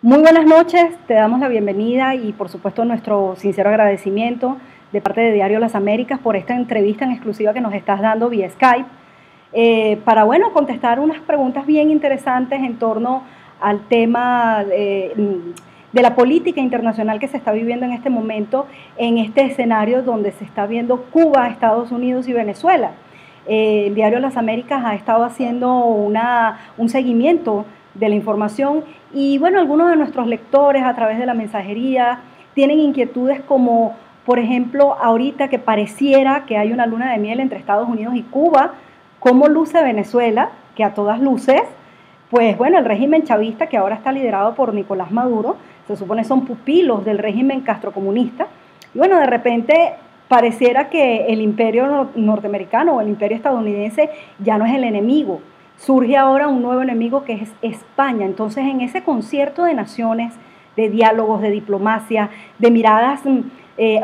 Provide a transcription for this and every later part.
Muy buenas noches, te damos la bienvenida y por supuesto nuestro sincero agradecimiento de parte de Diario Las Américas por esta entrevista en exclusiva que nos estás dando vía Skype para, bueno, contestar unas preguntas bien interesantes en torno al tema de la política internacional que se está viviendo en este momento, en este escenario donde se está viendo Cuba, Estados Unidos y Venezuela. El Diario Las Américas ha estado haciendo un seguimiento de la información y bueno, algunos de nuestros lectores a través de la mensajería tienen inquietudes como, por ejemplo, ahorita que pareciera que hay una luna de miel entre Estados Unidos y Cuba, ¿cómo luce Venezuela? Que a todas luces, pues bueno, el régimen chavista que ahora está liderado por Nicolás Maduro, se supone son pupilos del régimen castrocomunista, y bueno, de repente pareciera que el imperio norteamericano o el imperio estadounidense ya no es el enemigo, surge ahora un nuevo enemigo que es España. Entonces, en ese concierto de naciones, de diálogos, de diplomacia, de miradas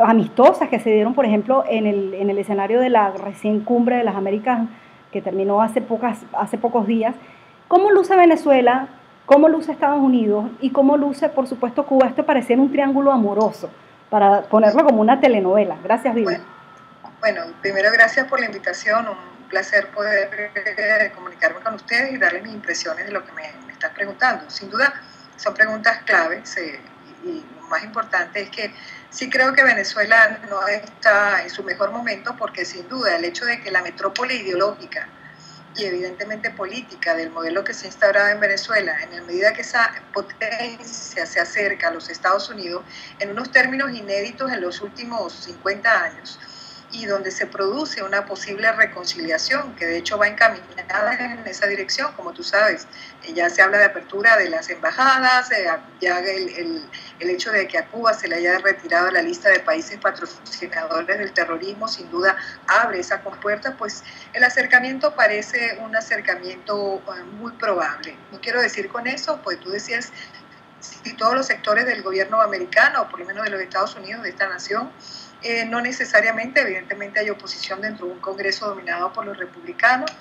amistosas que se dieron, por ejemplo, en el escenario de la recién cumbre de las Américas que terminó hace pocos días, ¿cómo luce Venezuela? ¿Cómo luce Estados Unidos? Y cómo luce, por supuesto, Cuba. Esto parecía un triángulo amoroso, para ponerlo como una telenovela. Gracias, Vilma. Bueno, primero gracias por la invitación, un placer poder comunicarme con ustedes y darles mis impresiones de lo que me están preguntando. Sin duda son preguntas claves y lo más importante es que sí creo que Venezuela no está en su mejor momento porque sin duda el hecho de que la metrópoli ideológica y evidentemente política del modelo que se ha instaurado en Venezuela, en la medida que esa potencia se acerca a los Estados Unidos en unos términos inéditos en los últimos 50 años, y donde se produce una posible reconciliación, que de hecho va encaminada en esa dirección, como tú sabes. Ya se habla de apertura de las embajadas, ya el hecho de que a Cuba se le haya retirado la lista de países patrocinadores del terrorismo, sin duda abre esa compuerta, pues el acercamiento parece un acercamiento muy probable. No quiero decir con eso, pues tú decías, si todos los sectores del gobierno americano, o por lo menos de los Estados Unidos, de esta nación, no necesariamente, evidentemente hay oposición dentro de un Congreso dominado por los republicanos,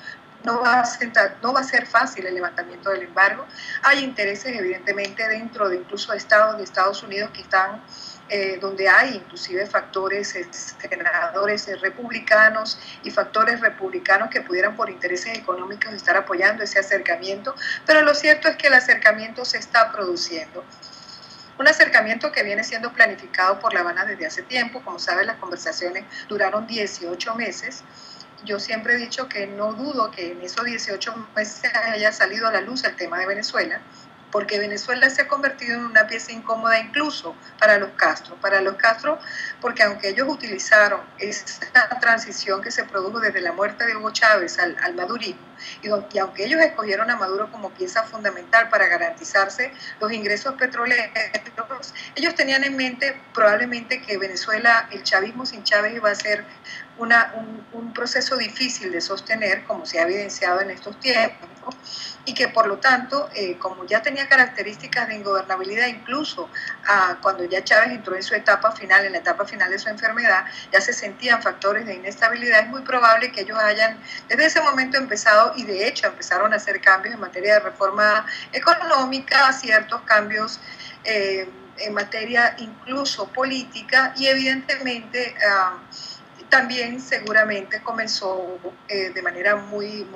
no va a ser fácil el levantamiento del embargo. Hay intereses, evidentemente, dentro de incluso estados de Estados Unidos que están donde hay inclusive factores senadores republicanos y factores republicanos que pudieran por intereses económicos estar apoyando ese acercamiento, pero lo cierto es que el acercamiento se está produciendo. Un acercamiento que viene siendo planificado por La Habana desde hace tiempo. Como sabes, las conversaciones duraron 18 meses. Yo siempre he dicho que no dudo que en esos 18 meses haya salido a la luz el tema de Venezuela, porque Venezuela se ha convertido en una pieza incómoda incluso para los Castro, porque aunque ellos utilizaron esa transición que se produjo desde la muerte de Hugo Chávez al madurismo, y aunque ellos escogieron a Maduro como pieza fundamental para garantizarse los ingresos petroleros, ellos tenían en mente probablemente que Venezuela, el chavismo sin Chávez iba a ser un proceso difícil de sostener, como se ha evidenciado en estos tiempos, y que por lo tanto, como ya tenía características de ingobernabilidad, incluso cuando ya Chávez entró en su etapa final, en la etapa final de su enfermedad, ya se sentían factores de inestabilidad. Es muy probable que ellos hayan desde ese momento empezado, y de hecho empezaron a hacer cambios en materia de reforma económica, ciertos cambios en materia incluso política, y evidentemente también seguramente comenzó de manera muy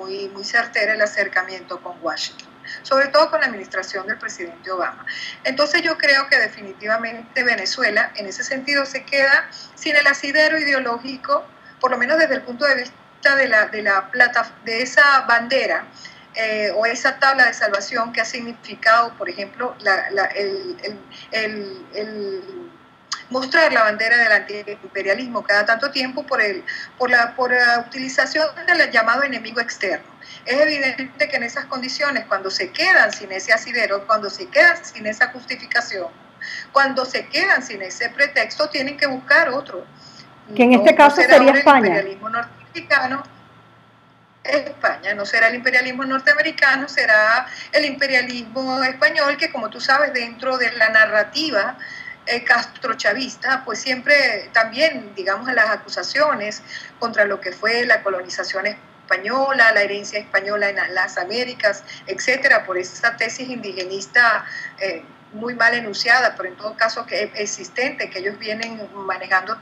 certera el acercamiento con Washington, sobre todo con la administración del presidente Obama. Entonces yo creo que definitivamente Venezuela en ese sentido se queda sin el asidero ideológico, por lo menos desde el punto de vista de esa bandera o esa tabla de salvación que ha significado, por ejemplo, mostrar la bandera del antiimperialismo cada tanto tiempo por la utilización del llamado enemigo externo. Es evidente que en esas condiciones, cuando se quedan sin ese asidero, cuando se quedan sin esa justificación, cuando se quedan sin ese pretexto, tienen que buscar otro. Que en este caso sería España. El imperialismo norteamericano, España, no será el imperialismo norteamericano, será el imperialismo español, que como tú sabes, dentro de la narrativa castrochavista, pues siempre también, digamos, las acusaciones contra lo que fue la colonización española, la herencia española en las Américas, etcétera, por esa tesis indigenista muy mal enunciada, pero en todo caso que existente, que ellos vienen manejando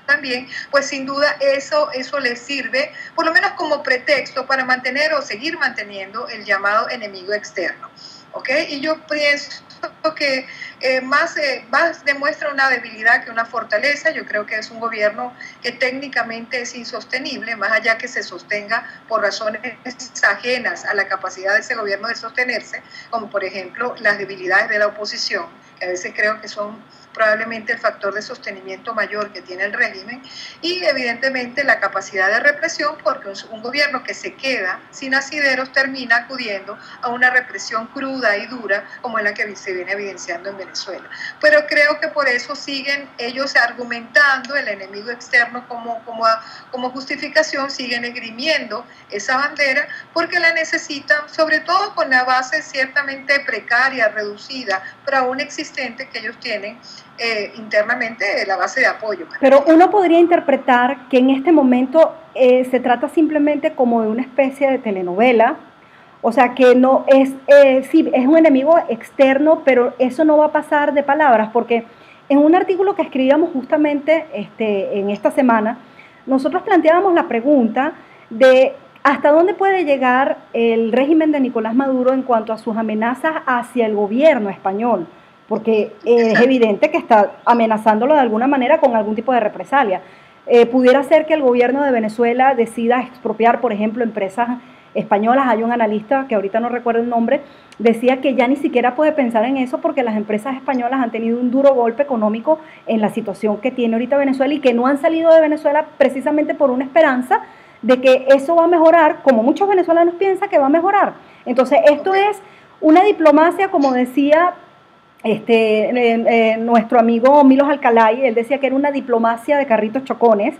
también, pues sin duda eso les sirve por lo menos como pretexto para mantener o seguir manteniendo el llamado enemigo externo. ¿Okay? Y yo pienso que más demuestra una debilidad que una fortaleza. Yo creo que es un gobierno que técnicamente es insostenible, más allá que se sostenga por razones ajenas a la capacidad de ese gobierno de sostenerse, como por ejemplo las debilidades de la oposición, que a veces creo que son probablemente el factor de sostenimiento mayor que tiene el régimen, y evidentemente la capacidad de represión, porque un gobierno que se queda sin asideros termina acudiendo a una represión cruda y dura como es la que se viene evidenciando en Venezuela. Pero creo que por eso siguen ellos argumentando el enemigo externo como justificación, siguen esgrimiendo esa bandera porque la necesitan, sobre todo con la base ciertamente precaria, reducida, pero aún existente que ellos tienen internamente la base de apoyo. Pero uno podría interpretar que en este momento se trata simplemente como de una especie de telenovela, o sea que no es, sí, es un enemigo externo, pero eso no va a pasar de palabras, porque en un artículo que escribíamos justamente en esta semana, nosotros planteábamos la pregunta de hasta dónde puede llegar el régimen de Nicolás Maduro en cuanto a sus amenazas hacia el gobierno español, porque es evidente que está amenazándolo de alguna manera con algún tipo de represalia. Pudiera ser que el gobierno de Venezuela decida expropiar, por ejemplo, empresas españolas. Hay un analista, que ahorita no recuerdo el nombre, decía que ya ni siquiera puede pensar en eso porque las empresas españolas han tenido un duro golpe económico en la situación que tiene ahorita Venezuela y que no han salido de Venezuela precisamente por una esperanza de que eso va a mejorar, como muchos venezolanos piensan que va a mejorar. Entonces, esto es una diplomacia, como decía nuestro amigo Milos Alcalay, él decía que era una diplomacia de carritos chocones,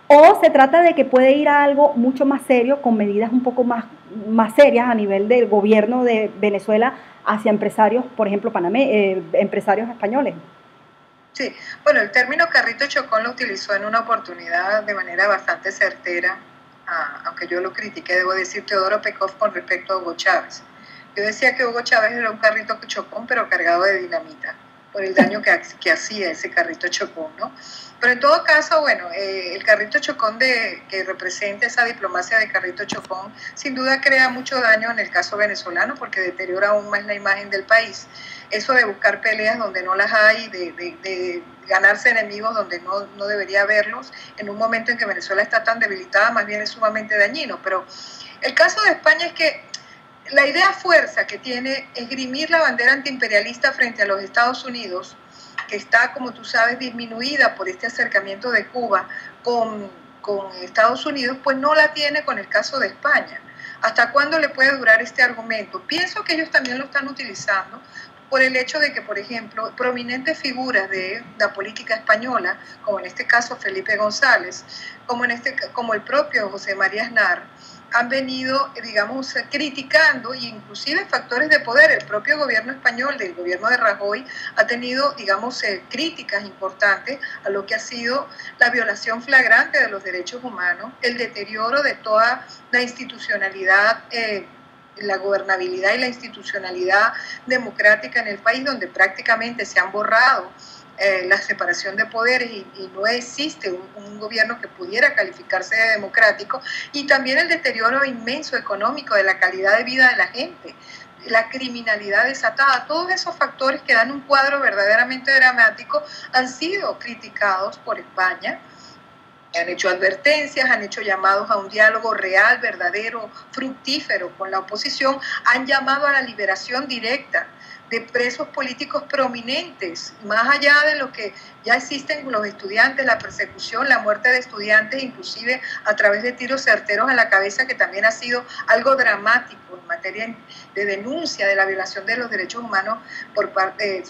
o se trata de que puede ir a algo mucho más serio, con medidas un poco más serias a nivel del gobierno de Venezuela hacia empresarios, por ejemplo, empresarios españoles. Sí, bueno, el término carrito chocón lo utilizó en una oportunidad de manera bastante certera, aunque yo lo critiqué, debo decir, Teodoro Pekov con respecto a Hugo Chávez. Yo decía que Hugo Chávez era un carrito chocón, pero cargado de dinamita, por el daño que hacía ese carrito chocón, ¿no? Pero en todo caso, bueno, el carrito chocón que representa esa diplomacia de carrito chocón, sin duda crea mucho daño en el caso venezolano, porque deteriora aún más la imagen del país. Eso de buscar peleas donde no las hay, de ganarse enemigos donde no debería haberlos, en un momento en que Venezuela está tan debilitada, más bien es sumamente dañino. Pero el caso de España es que la idea fuerza que tiene esgrimir la bandera antiimperialista frente a los Estados Unidos, que está, como tú sabes, disminuida por este acercamiento de Cuba con Estados Unidos, pues no la tiene con el caso de España. ¿Hasta cuándo le puede durar este argumento? Pienso que ellos también lo están utilizando por el hecho de que, por ejemplo, prominentes figuras de la política española, como en este caso Felipe González, como el propio José María Aznar, han venido, digamos, criticando, e inclusive factores de poder. El propio gobierno español, del gobierno de Rajoy, ha tenido, digamos, críticas importantes a lo que ha sido la violación flagrante de los derechos humanos, el deterioro de toda la institucionalidad, la gobernabilidad y la institucionalidad democrática en el país, donde prácticamente se han borrado la separación de poderes y no existe un gobierno que pudiera calificarse de democrático, y también el deterioro inmenso económico de la calidad de vida de la gente, la criminalidad desatada. Todos esos factores que dan un cuadro verdaderamente dramático han sido criticados por España. Han hecho advertencias, han hecho llamados a un diálogo real, verdadero, fructífero con la oposición, han llamado a la liberación directa de presos políticos prominentes, más allá de lo que ya existen los estudiantes, la persecución, la muerte de estudiantes, inclusive a través de tiros certeros a la cabeza, que también ha sido algo dramático en materia de denuncia de la violación de los derechos humanos por parte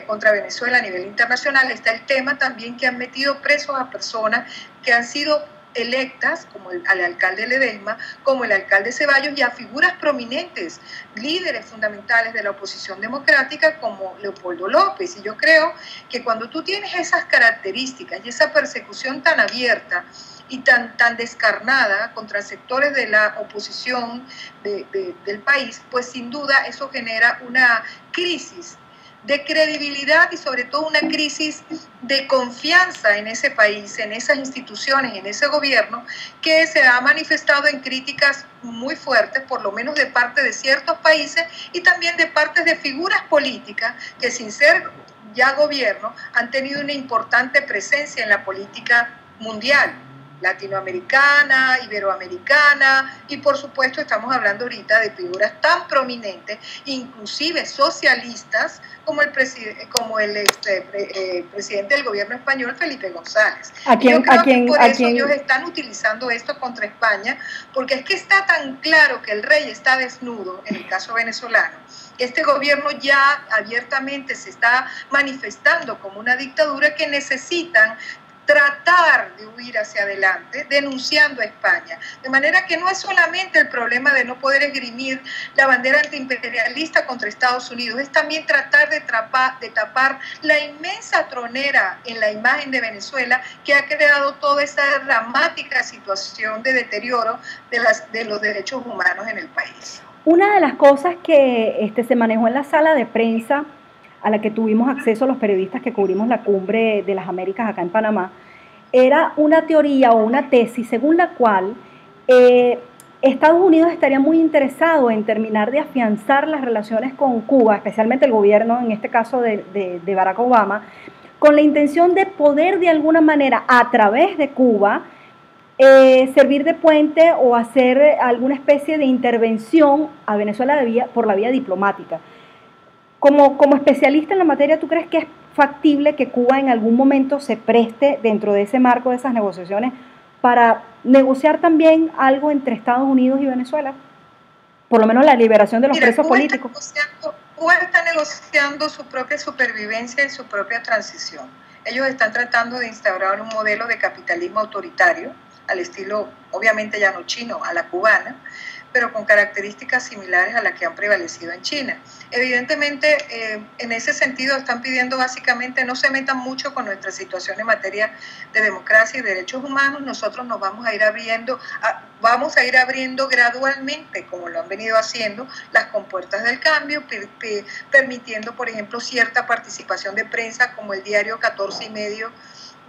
contra Venezuela a nivel internacional. Está el tema también que han metido presos a personas que han sido electas, como al alcalde Ledesma, como el alcalde Ceballos, y a figuras prominentes, líderes fundamentales de la oposición democrática, como Leopoldo López. Y yo creo que cuando tú tienes esas características y esa persecución tan abierta y tan descarnada contra sectores de la oposición del país, pues sin duda eso genera una crisis de credibilidad y sobre todo una crisis de confianza en ese país, en esas instituciones, en ese gobierno, que se ha manifestado en críticas muy fuertes, por lo menos de parte de ciertos países y también de parte de figuras políticas que sin ser ya gobierno han tenido una importante presencia en la política mundial, latinoamericana, iberoamericana, y por supuesto estamos hablando ahorita de figuras tan prominentes, inclusive socialistas, como el presidente del gobierno español, Felipe González. Yo creo que por eso ellos están utilizando esto contra España, porque es que está tan claro que el rey está desnudo, en el caso venezolano. Este gobierno ya abiertamente se está manifestando como una dictadura que necesitan tratar de huir hacia adelante, denunciando a España. De manera que no es solamente el problema de no poder esgrimir la bandera antiimperialista contra Estados Unidos, es también tratar de tapar la inmensa tronera en la imagen de Venezuela que ha creado toda esa dramática situación de deterioro de los derechos humanos en el país. Una de las cosas que se manejó en la sala de prensa a la que tuvimos acceso los periodistas que cubrimos la Cumbre de las Américas acá en Panamá, era una teoría o una tesis según la cual Estados Unidos estaría muy interesado en terminar de afianzar las relaciones con Cuba, especialmente el gobierno, en este caso de Barack Obama, con la intención de poder de alguna manera, a través de Cuba, servir de puente o hacer alguna especie de intervención a Venezuela por la vía diplomática. Como especialista en la materia, ¿tú crees que es factible que Cuba en algún momento se preste dentro de ese marco de esas negociaciones para negociar también algo entre Estados Unidos y Venezuela? Por lo menos la liberación de los presos políticos. Cuba está negociando su propia supervivencia y su propia transición. Ellos están tratando de instaurar un modelo de capitalismo autoritario, al estilo, obviamente ya no chino, a la cubana, pero con características similares a las que han prevalecido en China. Evidentemente, en ese sentido están pidiendo básicamente no se metan mucho con nuestra situación en materia de democracia y derechos humanos. Nosotros nos vamos a ir abriendo gradualmente, como lo han venido haciendo, las compuertas del cambio, permitiendo, por ejemplo, cierta participación de prensa como el diario 14 y medio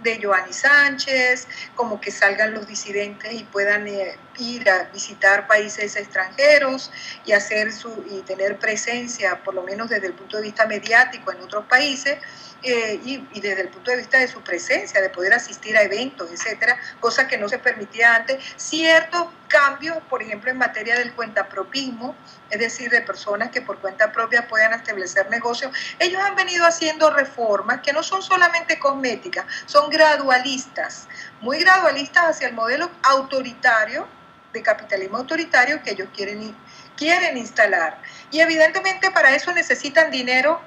de Joanny Sánchez, como que salgan los disidentes y puedan ir a visitar países extranjeros y tener presencia, por lo menos desde el punto de vista mediático en otros países, y desde el punto de vista de su presencia, de poder asistir a eventos, etcétera, cosa que no se permitía antes. Ciertos cambios, por ejemplo, en materia del cuentapropismo, es decir, de personas que por cuenta propia puedan establecer negocios. Ellos han venido haciendo reformas que no son solamente cosméticas, son gradualistas, muy gradualistas hacia el modelo autoritario, de capitalismo autoritario que ellos quieren instalar. Y evidentemente para eso necesitan dinero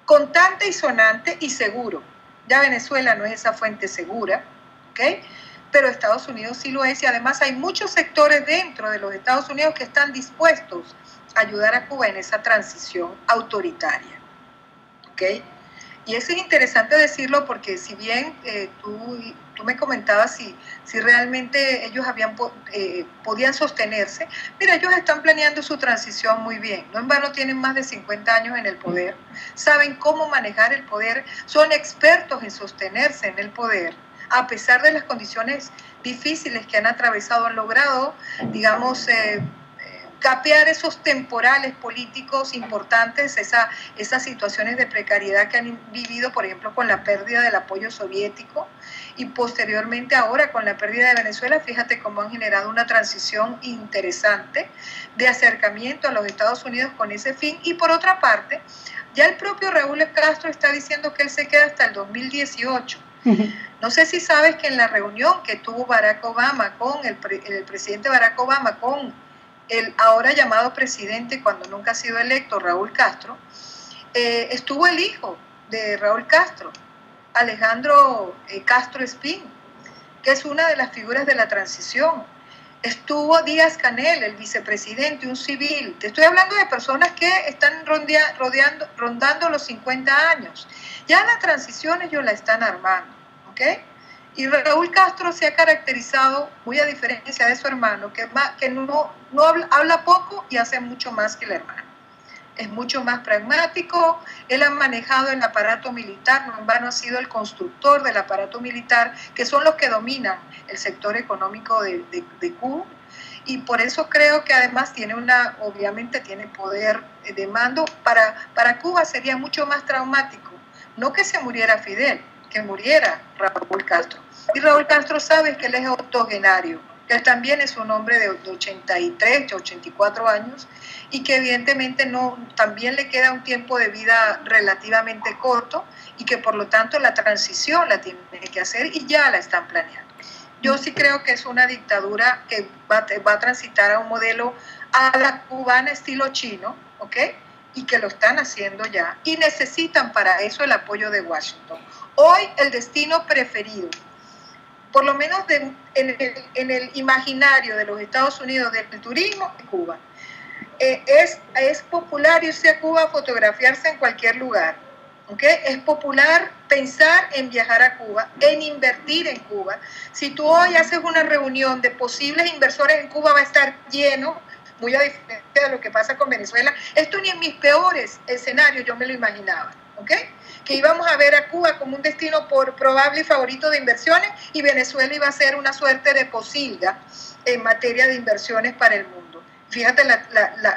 contante y sonante y seguro. Ya Venezuela no es esa fuente segura, ¿ok? Pero Estados Unidos sí lo es, y además hay muchos sectores dentro de los Estados Unidos que están dispuestos a ayudar a Cuba en esa transición autoritaria, ¿ok? Y eso es interesante decirlo porque si bien tú me comentabas si realmente ellos podían sostenerse, mira, ellos están planeando su transición muy bien, no en vano tienen más de 50 años en el poder, saben cómo manejar el poder, son expertos en sostenerse en el poder, a pesar de las condiciones difíciles que han atravesado, han logrado, digamos, capear esos temporales políticos importantes, esas situaciones de precariedad que han vivido, por ejemplo, con la pérdida del apoyo soviético y posteriormente ahora con la pérdida de Venezuela. Fíjate cómo han generado una transición interesante de acercamiento a los Estados Unidos con ese fin. Y por otra parte, ya el propio Raúl Castro está diciendo que él se queda hasta el 2018. No sé si sabes que en la reunión que tuvo Barack Obama con el presidente Barack Obama con el ahora llamado presidente, cuando nunca ha sido electo, Raúl Castro, estuvo el hijo de Raúl Castro, Alejandro Castro Espín, que es una de las figuras de la transición. Estuvo Díaz Canel, el vicepresidente, un civil. Te estoy hablando de personas que están rondando los 50 años. Ya la transición ellos la están armando, ¿ok? Y Raúl Castro se ha caracterizado, muy a diferencia de su hermano, que no habla poco y hace mucho más que el hermano. es mucho más pragmático. Él ha manejado el aparato militar, no en vano ha sido el constructor del aparato militar, que son los que dominan el sector económico de Cuba. Y por eso creo que además obviamente tiene poder de mando. Para Cuba sería mucho más traumático, no que se muriera Fidel, que muriera Raúl Castro. Y Raúl Castro sabe que él es octogenario, que él también es un hombre de 83, 84 años, y que evidentemente también le queda un tiempo de vida relativamente corto, y que por lo tanto la transición la tiene que hacer y ya la están planeando. Yo sí creo que es una dictadura que va a transitar a un modelo a la cubana estilo chino, ¿ok? Y que lo están haciendo ya, y necesitan para eso el apoyo de Washington. Hoy el destino preferido, por lo menos en el imaginario de los Estados Unidos del turismo, es Cuba. Es popular irse a Cuba a fotografiarse en cualquier lugar. ¿Okay? Es popular pensar en viajar a Cuba, en invertir en Cuba. Si tú hoy haces una reunión de posibles inversores en Cuba, va a estar lleno, muy a diferencia de lo que pasa con Venezuela. Esto ni en mis peores escenarios yo me lo imaginaba, ¿okay? Que íbamos a ver a Cuba como un destino probable y favorito de inversiones, y Venezuela iba a ser una suerte de posilga en materia de inversiones para el mundo. Fíjate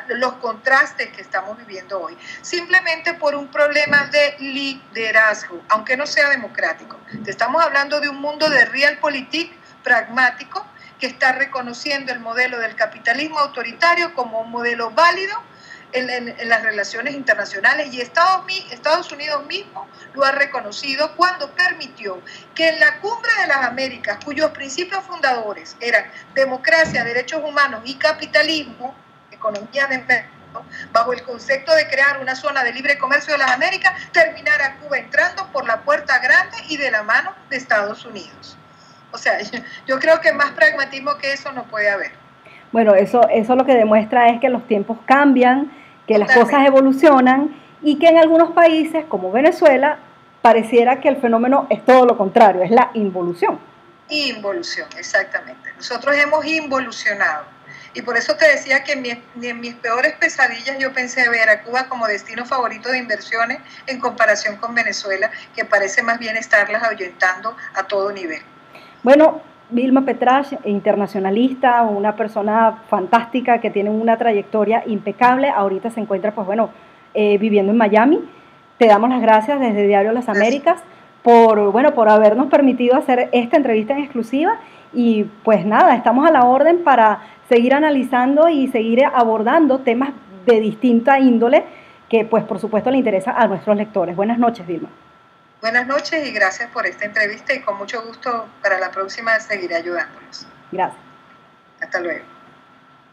los contrastes que estamos viviendo hoy, simplemente por un problema de liderazgo, aunque no sea democrático. Te estamos hablando de un mundo de realpolitik pragmático que está reconociendo el modelo del capitalismo autoritario como un modelo válido en las relaciones internacionales, y Estados Unidos mismo lo ha reconocido cuando permitió que en la Cumbre de las Américas, cuyos principios fundadores eran democracia, derechos humanos y capitalismo, economía de mercado, bajo el concepto de crear una zona de libre comercio de las Américas, terminara Cuba entrando por la puerta grande y de la mano de Estados Unidos. O sea, yo creo que más pragmatismo que eso no puede haber. Bueno, eso lo que demuestra es que los tiempos cambian, que las cosas evolucionan, y que en algunos países, como Venezuela, pareciera que el fenómeno es todo lo contrario, es la involución. Involución, exactamente. Nosotros hemos involucionado. Y por eso te decía que en mis peores pesadillas yo pensé ver a Cuba como destino favorito de inversiones en comparación con Venezuela, que parece más bien estarlas ahuyentando a todo nivel. Bueno, Vilma Petrach, internacionalista, una persona fantástica que tiene una trayectoria impecable. Ahorita se encuentra, pues bueno, viviendo en Miami. Te damos las gracias desde Diario Las Américas por habernos permitido hacer esta entrevista en exclusiva. Y pues nada, estamos a la orden para seguir analizando y seguir abordando temas de distinta índole que, pues por supuesto, le interesa a nuestros lectores. Buenas noches, Vilma. Buenas noches y gracias por esta entrevista, y con mucho gusto para la próxima seguiré ayudándolos. Gracias. Hasta luego.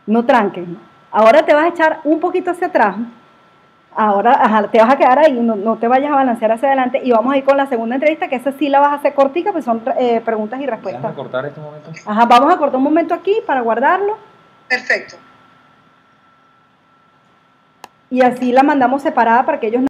No tranques. Ahora te vas a echar un poquito hacia atrás. Ahora te vas a quedar ahí, no te vayas a balancear hacia adelante, y vamos a ir con la segunda entrevista, que esa sí la vas a hacer cortica, pues son preguntas y respuestas. ¿Vamos a cortar este momento? Ajá, vamos a cortar un momento aquí para guardarlo. Perfecto. Y así la mandamos separada para que ellos no